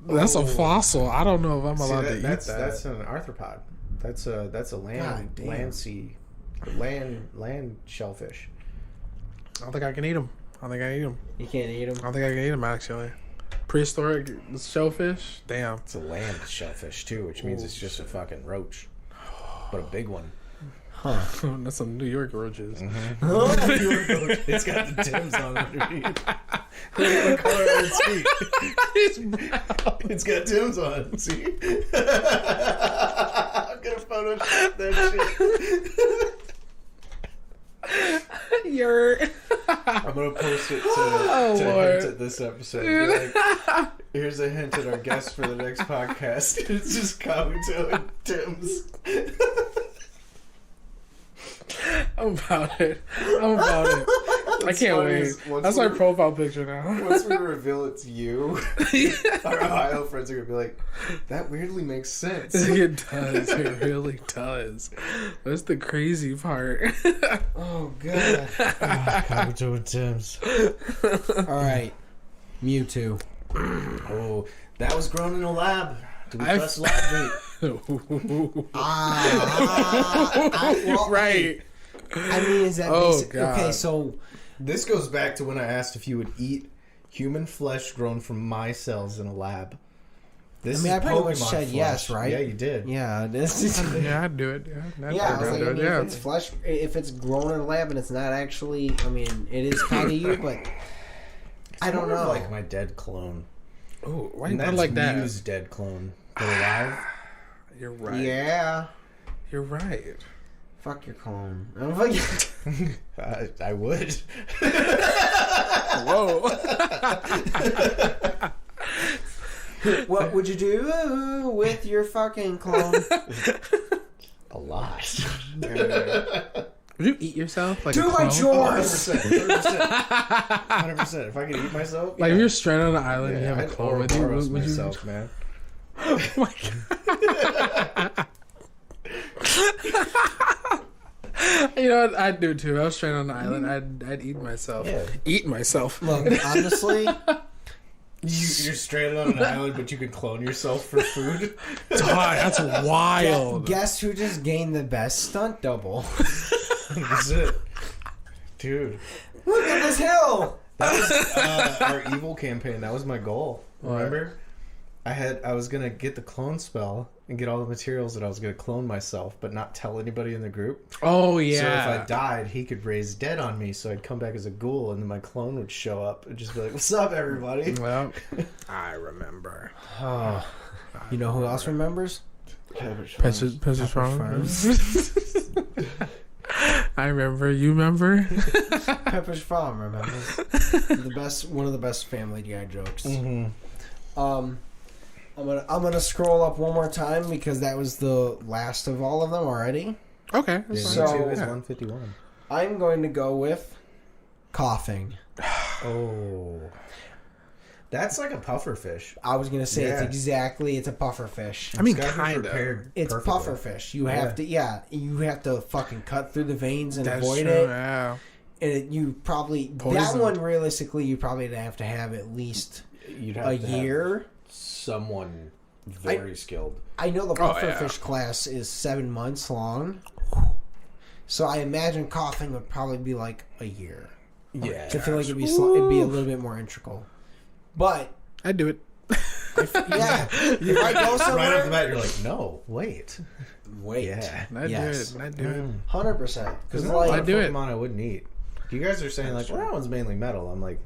That's a fossil. I don't know if I'm allowed to eat that's, that. That's an arthropod. That's a God damn. land shellfish. I don't think I can eat them. You can't eat them. I don't think I can eat them, actually. Prehistoric shellfish? Damn. It's a land shellfish too, which means it's just a fucking roach, but a big one. Huh. That's some New York roaches. It's got the Timbs on underneath. Look at the color of its feet. It's brown. It's got Timbs on. See? I'm gonna Photoshop that shit. You're... I'm gonna post it to Lord. hint at this episode. Be like, here's a hint at our guest for the next podcast. It's just Kabuto and Timbs. I'm about it. I can't wait. That's my profile picture now. Once we reveal it's you, our Ohio friends are gonna be like, that weirdly makes sense. It does. It really does. That's the crazy part. Oh, God. Kabuto and Timbs. All right. Mewtwo. Oh, that was grown in a lab. Do we trust lab meat? Well, Right. I mean, is that basic? God. Okay, so This goes back to when I asked if you would eat human flesh grown from my cells in a lab. This I is pretty much Pokemon said flesh. yes, right? Yeah, you did. yeah, this is. Yeah, I'd do it. Yeah, Yeah, I was like, I mean, yeah. if it's flesh, if it's grown in a lab and it's not actually, I mean, it is kind of you, but I don't More of know. like my dead clone. Oh, why you And not that's like that? Mew's dead clone. But alive? You're right. Yeah, You're right. fuck your clone. I'm fucking. I would. Whoa. What would you do with your fucking clone? A lot. Would you eat yourself? Like Do a my clone? chores. 100%. If I could eat myself. Like if you're stranded on an island and you have a I'd clone with you, Ouroboros would you? myself, man. Oh my god. You know what? I'd do it too. I was stranded on an island. I'd eat myself. Yeah. Eat myself. Look, honestly, You're stranded on an island, but you can clone yourself for food. God, that's wild. guess who just gained the best stunt double? That's it. Dude. Look at this hill. That was our evil campaign. That was my goal. Remember? I was gonna get the clone spell and get all the materials that I was gonna clone myself, but not tell anybody in the group. Oh yeah. So if I died, he could raise dead on me, so I'd come back as a ghoul, and then my clone would show up and just be like, "What's up, everybody?" Well, I remember. Oh, you know who else remembers? Pepper's Farms. I remember. You remember? Pepper's Farm remembers. One of the best Family Guy jokes. Mm-hmm. I'm gonna scroll up one more time because that was the last of all of them already. Okay. Yeah, So- so is 151. I'm going to go with coughing. Oh, that's like a puffer fish. I was gonna say Yeah. it's a puffer fish. I mean, It's gotta be kind of. prepared It's perfectly. puffer fish. You have you have to fucking cut through the veins and That's avoid true. it. Yeah. And you probably Poison. that one realistically you probably have to have at least You'd have a to have year. someone very skilled. I know the puffer yeah. fish class is 7 months long, so I imagine coughing would probably be like a year. Yeah, I feel like it'd be it'd be a little bit more integral. But I'd do it. yeah, you might go somewhere. right off the bat, you're like, no, wait. Yeah, I'd yes. do it. I'd do it. 100%. Because There's not a lot like of do it. Pokemon I wouldn't eat. You guys are saying like, well, that one's mainly metal. I'm like,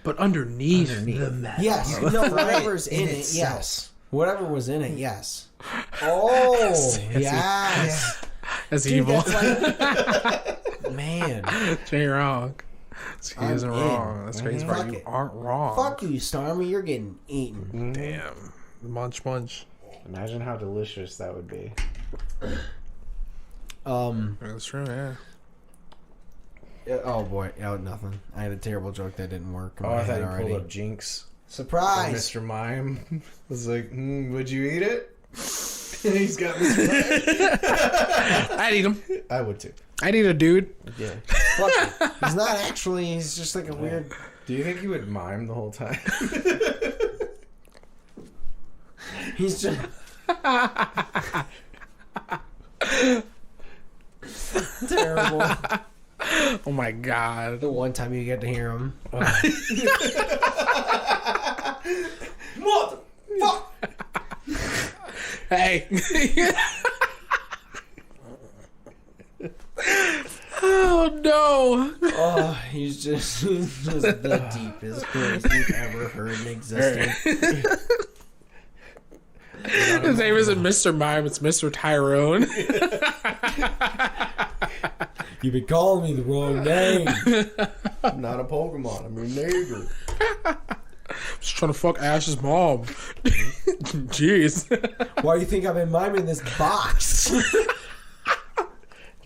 But underneath Underneath. the metal. yes, no, whatever's in it, itself. yes, whatever was in it, yes. Oh, yes. That's Dude, evil. that's like, man, She ain't wrong. She I'm isn't in. wrong. That's crazy part. Fuck You it. aren't wrong. fuck you, Stormy, you're getting eaten. Damn. Munch, munch. imagine how delicious that would be. That's true, yeah. Oh boy, nothing. I had a terrible joke that didn't work. In Oh, my I thought head you already. pulled up Jinx. Surprise! Mr. Mime was like, would you eat it? He's got Mr. Mime. I'd eat him. I would too. I'd eat a dude. Yeah. Fuck it. He's not actually. He's just like a weird. Do you think you would mime the whole time? He's just. Terrible. Oh my god. The one time you get to hear him. Hey. Oh no. Oh, he's just the deepest voice you've ever heard in existence. His name isn't Mr. Mime, it's Mr. Tyrone. You've been calling me the wrong name. I'm not a Pokemon. I'm your neighbor. Just trying to fuck Ash's mom. Jeez. Why do you think I've been miming this box?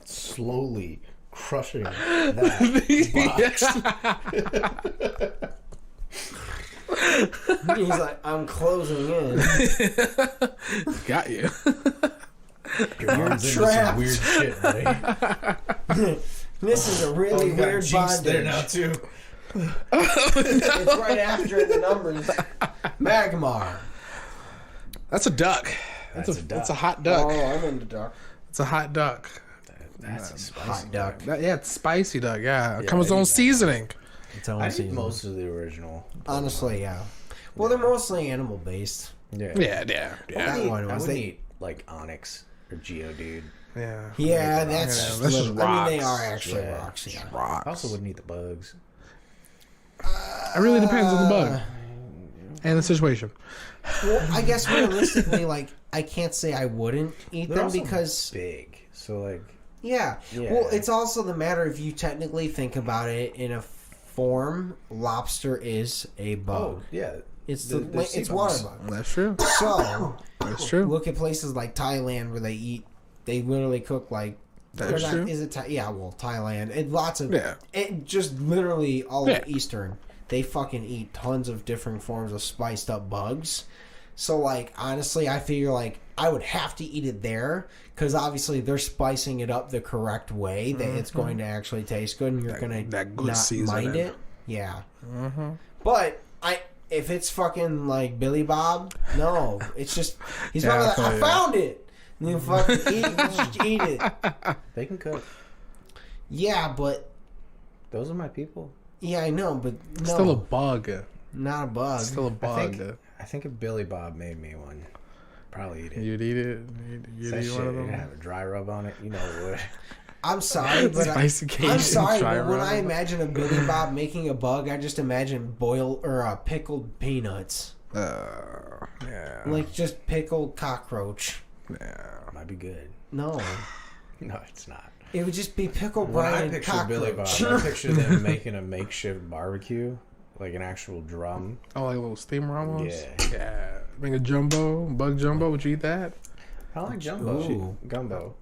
Slowly crushing that box. He's like, I'm closing in. Got you. Your mom's into trapped. some weird shit, buddy. This is a really You got weird Jinx there now bondage. too. It's right after the numbers. Magmar. That's a duck. That's a duck. That's a hot duck. Oh, I'm into duck. It's a hot duck. That's a spicy Hot duck. Yeah, it's spicy duck. Yeah, it Yeah, comes with I own eat that. seasoning. It's own I season. eat most of the original. Honestly, yeah. Well, they're mostly animal based. Yeah. Yeah. That one I was would they. eat like Onyx or Geodude. Yeah. Yeah, that's Yeah, just that's just little- I mean, they rocks. are actually Yeah. rocks. Yeah. Rocks. I also wouldn't eat the bugs. It really depends on the bug and the situation. Well, I guess realistically, like, I can't say I wouldn't eat They're them also because big. So like, yeah. Yeah. Well, it's also the matter if you technically think about it in a form. Lobster is a bug. yeah, It's the sea it's bugs. water bug. That's true. So That's true. look at places like Thailand where they literally cook like. That's or not- true. Is it? Yeah, well, Thailand and lots of Yeah. It just literally all Yeah. of Eastern. They fucking eat tons of different forms of spiced up bugs. So like honestly, I figure like I would have to eat it there because obviously they're spicing it up the correct way that it's going to actually taste good and you're gonna that good not seasoning. mind it. Yeah. But if it's fucking like Billy Bob, no, it's just he's Yeah, probably I like, feel I you. found it. And then fucking just eat it. they can cook. Yeah, but Those are my people. yeah, I know, but no, Still a bug. not a bug. Still a bug. I think if Billy Bob made me one, probably eat it. You'd eat it. You'd eat one of them. You'd have a dry rub on it. You know it would. I'm sorry, but Spicy Cajun I'm sorry, dry but when rub. I imagine a Billy Bob making a bug, I just imagine boiled or pickled peanuts. Yeah. Like just pickled cockroach. Yeah. Might be good. No. No, it's not. It would just be pickled When I brine and picture cockroach. Billy Bob, I picture them making a makeshift barbecue, like an actual drum. Oh, like a little steamer almost? Yeah. Yeah. Make a bug jumbo. Would you eat that? I like jumbo. Ooh. Gumbo.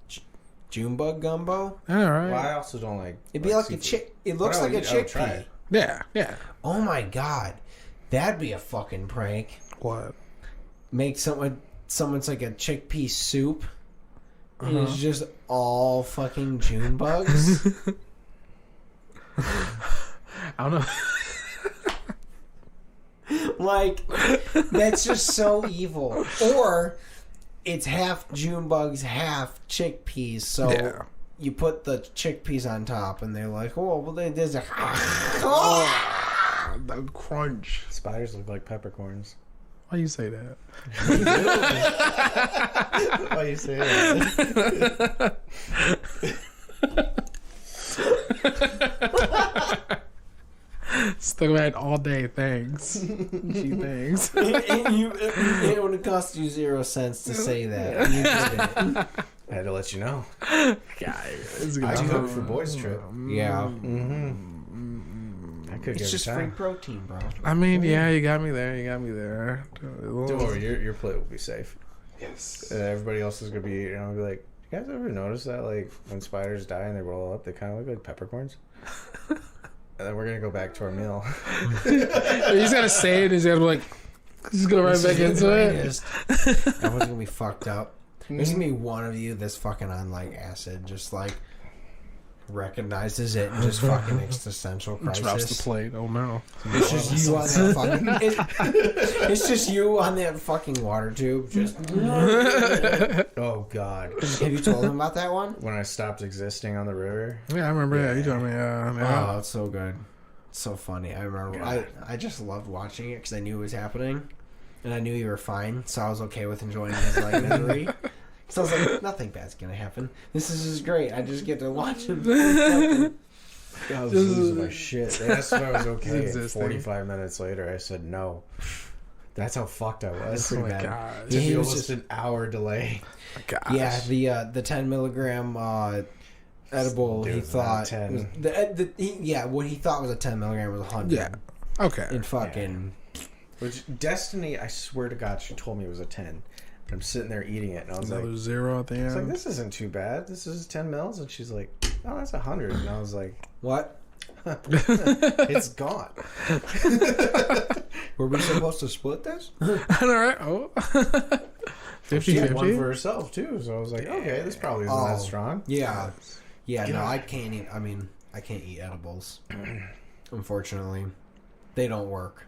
June bug gumbo? All right. Well, I also don't like. It'd be like a seafood. chick. It looks But like a I would try chickpea. it. Yeah. Yeah. Oh my god, that'd be a fucking prank. What? Make someone's like a chickpea soup. And it's just all fucking June bugs. I don't know. Like, that's just so evil. Or it's half June bugs, half chickpeas. So Yeah. you put the chickpeas on top, and they're like, "Oh, well, there's a." The crunch. Spiders look like peppercorns. Why you say that? Why you say that? Stuck around all day. Thanks. Gee, thanks. It would cost you 0 cents to say that. And you did it. I had to let you know. Guys, I do it for boys trip. Yeah. I could It's give just it free time. protein, bro. I mean, yeah, you got me there. Don't worry, your plate will be safe. Yes. Everybody else is gonna be, be like, you guys ever notice that, like, when spiders die and they roll up, they kind of look like peppercorns? And then we're gonna go back to our meal. He's gotta say it. He's gotta be like, just go right back into it. Everyone's gonna be fucked up. There's gonna be one of you that's fucking on like acid, just like recognizes it and just fucking existential crisis. Drops the plate. Oh no. It's just you on that fucking. It's just you on that fucking water tube. Just. Oh, God. Have you told him about that one? When I stopped existing on the river. Yeah, I remember. Yeah, you told me. Yeah. Oh, it's so good. It's so funny. I remember. I just loved watching it because I knew it was happening, and I knew you were fine, so I was okay with enjoying his like misery. So I was like, nothing bad's gonna happen. This is just great. I just get to watch him. I was losing my shit. They asked if I was okay. Existing. 45 minutes later, I said no. That's how fucked I was. Oh my bad. god. It took He me was almost an hour delay. Gosh. Yeah, the 10 milligram edible. Dude, He it was not thought 10. was what he thought was a 10 milligram was 100. Yeah. Okay. And fucking. Which, Destiny, I swear to God, she told me it was a 10. And I'm sitting there eating it, and I was Another like, 0 at the I was like, end. this isn't too bad. This is 10 mils. And she's like, oh, that's 100. And I was like, What? it's gone. Were we supposed to split this? All right. Oh. She had one 50-50. for herself, too. So I was like, okay, this probably isn't that strong. Yeah. Yeah, no, God. I can't eat. I mean, I can't eat edibles. Unfortunately, they don't work.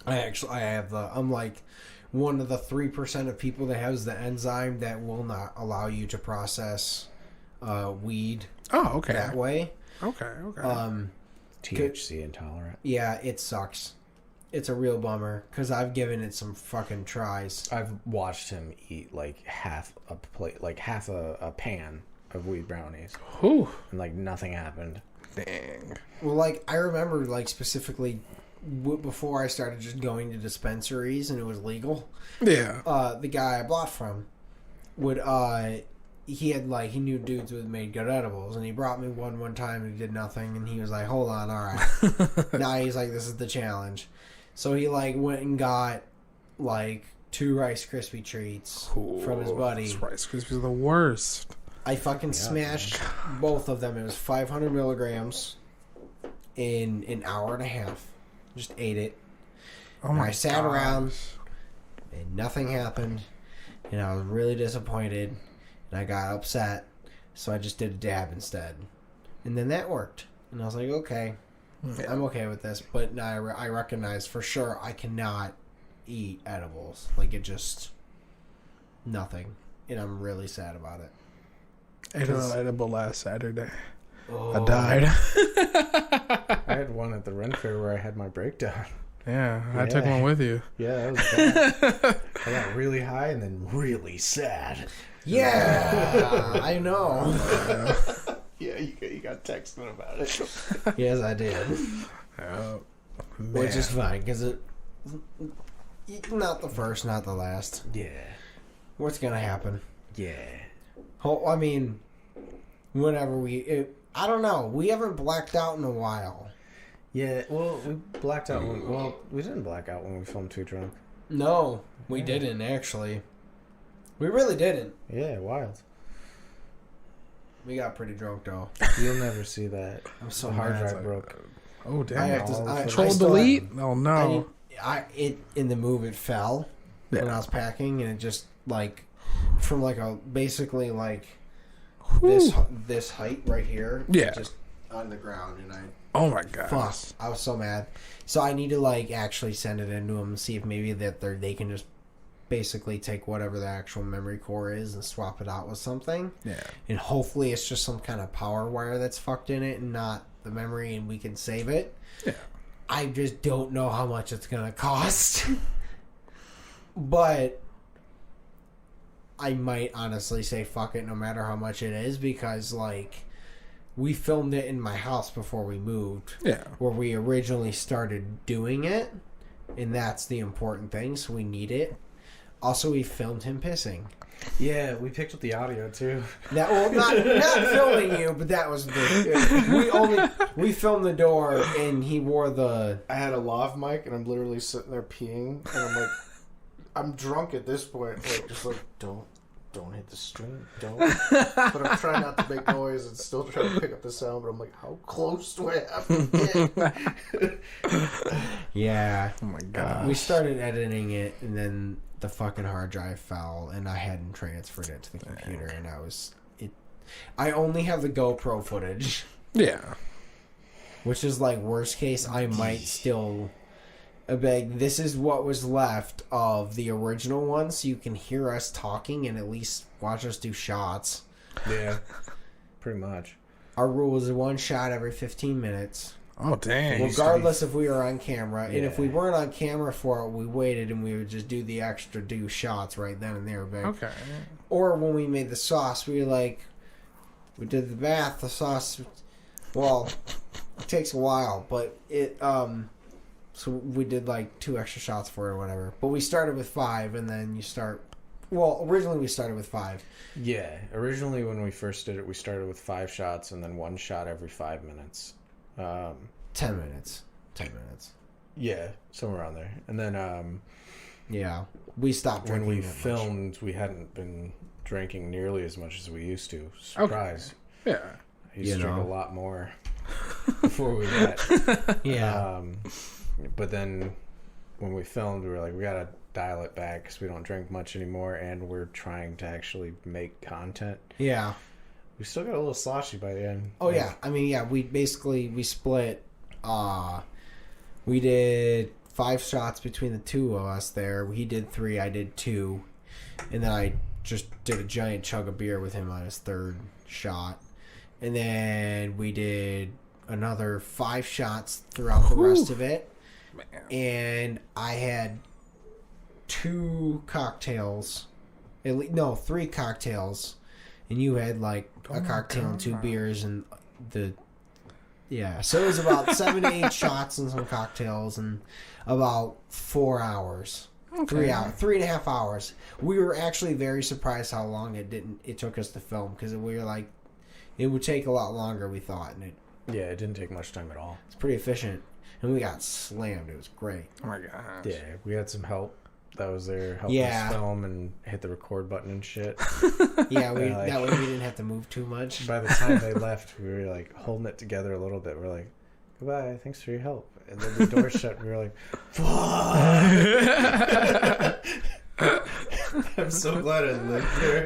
I'm like one of the 3% of people that has the enzyme that will not allow you to process weed Oh, okay. that way. Okay. THC intolerant. Yeah, it sucks. It's a real bummer because I've given it some fucking tries. I've watched him eat like half a plate, like half a pan of weed brownies, Whew. and like nothing happened. Dang. Well, like I remember, like specifically before I started just going to dispensaries and it was legal. Yeah. The guy I bought from would he knew dudes who had made good edibles, and he brought me one time and he did nothing, and he was like, hold on, all right. Now he's like, this is the challenge. So he like went and got like 2 Rice Krispie treats from his buddy. Rice Krispies are the worst. I fucking smashed both of them. It was 500 milligrams in an hour and a half. Just ate it. Oh And my I sat gosh. around and nothing happened, and I was really disappointed, and I got upset, so I just did a dab instead, and then that worked, and I was like, okay, I'm okay with this, but now I recognize for sure I cannot eat edibles, like it just nothing, and I'm really sad about it. I ate an edible last Saturday. Oh. I died. I had one at the Ren Fair where I had my breakdown. Yeah, I took one with you. Yeah, that was bad. I got really high and then really sad. Yeah, I know. Yeah, you got texting about it. Yes, I did. Oh, Which is fine, because it... Not the first, not the last. Yeah. What's going to happen? Yeah. I mean, whenever I don't know. We haven't blacked out in a while. Yeah, well, we blacked out we didn't black out when we filmed Too Drunk. No, we didn't, actually. We really didn't. Yeah, wild. We got pretty drunk, though. You'll never see that. I'm so The hard mad. drive broke. Oh, damn. I have to... Control still delete? have- Oh, no. In the move, it fell when I was packing, and it just, like, from, like, basically, like, this height right here. Yeah. Just on the ground, and Oh, my God. fuck, I was so mad. So I need to, like, actually send it into them and see if maybe they can just basically take whatever the actual memory core is and swap it out with something. Yeah. And hopefully it's just some kind of power wire that's fucked in it and not the memory, and we can save it. Yeah. I just don't know how much it's going to cost. But I might honestly say fuck it no matter how much it is, because, like, we filmed it in my house before we moved. Yeah. Where we originally started doing it. And that's the important thing, so we need it. Also, we filmed him pissing. Yeah, we picked up the audio too. That not filming you, but that was we filmed the door, and he wore the... I had a lav mic, and I'm literally sitting there peeing, and I'm like, I'm drunk at this point, like, just like, don't hit the stream, don't. But I'm trying not to make noise and still trying to pick up the sound, but I'm like, how close do I have to get? Yeah. Oh, my God. We started editing it, and then the fucking hard drive fell, and I hadn't transferred it to the computer, and I only have the GoPro footage. Yeah. Which is, like, worst case, I might still... beg. This is what was left of the original one, so you can hear us talking and at least watch us do shots. Yeah, pretty much. Our rule is one shot every 15 minutes. Oh, dang. Regardless if we were on camera. Yeah. And if we weren't on camera for it, we waited and we would just do the extra shots right then and there, babe. Okay. Or when we made the sauce, we did the bath, the sauce, well, it takes a while, but so we did like 2 extra shots for it or whatever. But we started with 5, and then originally we started with 5. Yeah, originally when we first did it, we started with 5 shots and then 1 shot every 5 minutes. 10 minutes. 10 minutes. Yeah, somewhere around there. And then Yeah. We stopped drinking when we that much. filmed, we hadn't been drinking nearly as much as we used to. Surprise. Okay. Yeah. I used to drink a lot more before we met. Yeah. But then when we filmed, we were like, we gotta dial it back because we don't drink much anymore, and we're trying to actually make content. Yeah. We still got a little sloshy by the end. Oh, yeah. I mean, yeah, we split. We did 5 shots between the 2 of us there. He did 3, I did 2. And then I just did a giant chug of beer with him on his 3rd shot. And then we did another 5 shots throughout the rest of it. Man. And I had 2 cocktails. 3 cocktails. And you had like a cocktail and 2 beers and so it was about 7 to 8 shots and some cocktails and about 4 hours. Okay. 3.5 hours. We were actually very surprised how long it took us to film, because we were like, it would take a lot longer we thought, and it didn't take much time at all. it's pretty efficient. And we got slammed. It was great. Oh, my gosh. Yeah, we had some help that was there helping us film and hit the record button and shit. Yeah, that way we didn't have to move too much. By the time they left, we were like holding it together a little bit. We're like, goodbye, thanks for your help. And then the door shut, and we were like, fuck. I'm so glad I lived there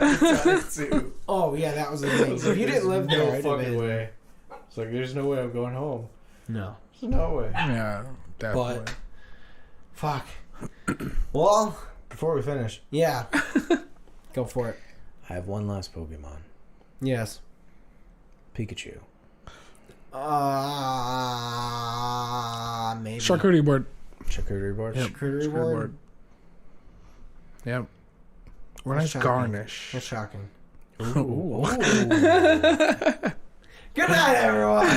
too. Oh, yeah, that was the thing. If you didn't live there, no I'd have fucking been... way. It's like, there's no way I'm going home. No. There's no way. Yeah, definitely. But, fuck. Well, Before we finish, yeah. Go for it. I have one last Pokemon. Yes. Pikachu. Maybe. Charcuterie board. Charcuterie board. Yep. Charcuterie board. Yep. Or That's nice shocking. garnish. That's shocking. Ooh. Good night, everyone.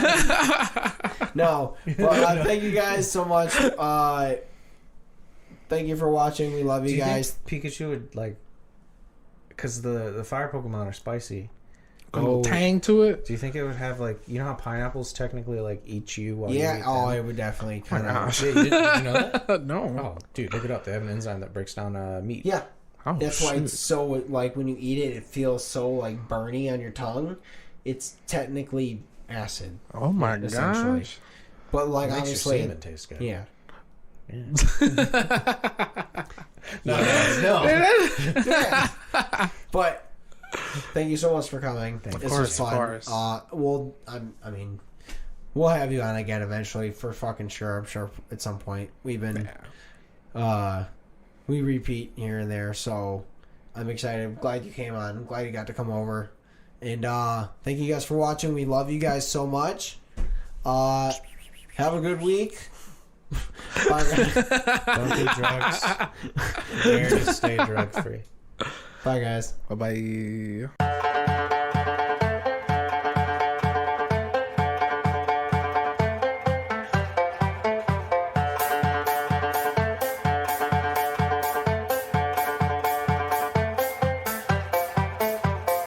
No, but thank you guys so much. Thank you for watching. We love you guys. Think Pikachu would like, because the fire Pokemon are spicy. A little tang to it. Do you think it would have like, you know how pineapples technically like eat you while you Yeah. eat Oh, them? it would definitely kind of. gosh. Did you know that? No. Oh, dude, look it up. They have an enzyme that breaks down meat. Yeah. Oh, That's why shoot. it's so like when you eat it, it feels so like burny on your tongue. It's technically acid, Oh my essentially. gosh. but like It makes obviously, your semen taste good. yeah. No. Yeah. But thank you so much for coming. This was course, of fun. course. I mean, we'll have you on again eventually for fucking sure. I'm sure at some point. We've been, we repeat here and there, so I'm excited. I'm glad you came on. I'm glad you got to come over. And thank you guys for watching. We love you guys so much. Have a good week. Bye, guys. Don't do drugs. Dare to stay drug free. Bye, guys. Bye bye.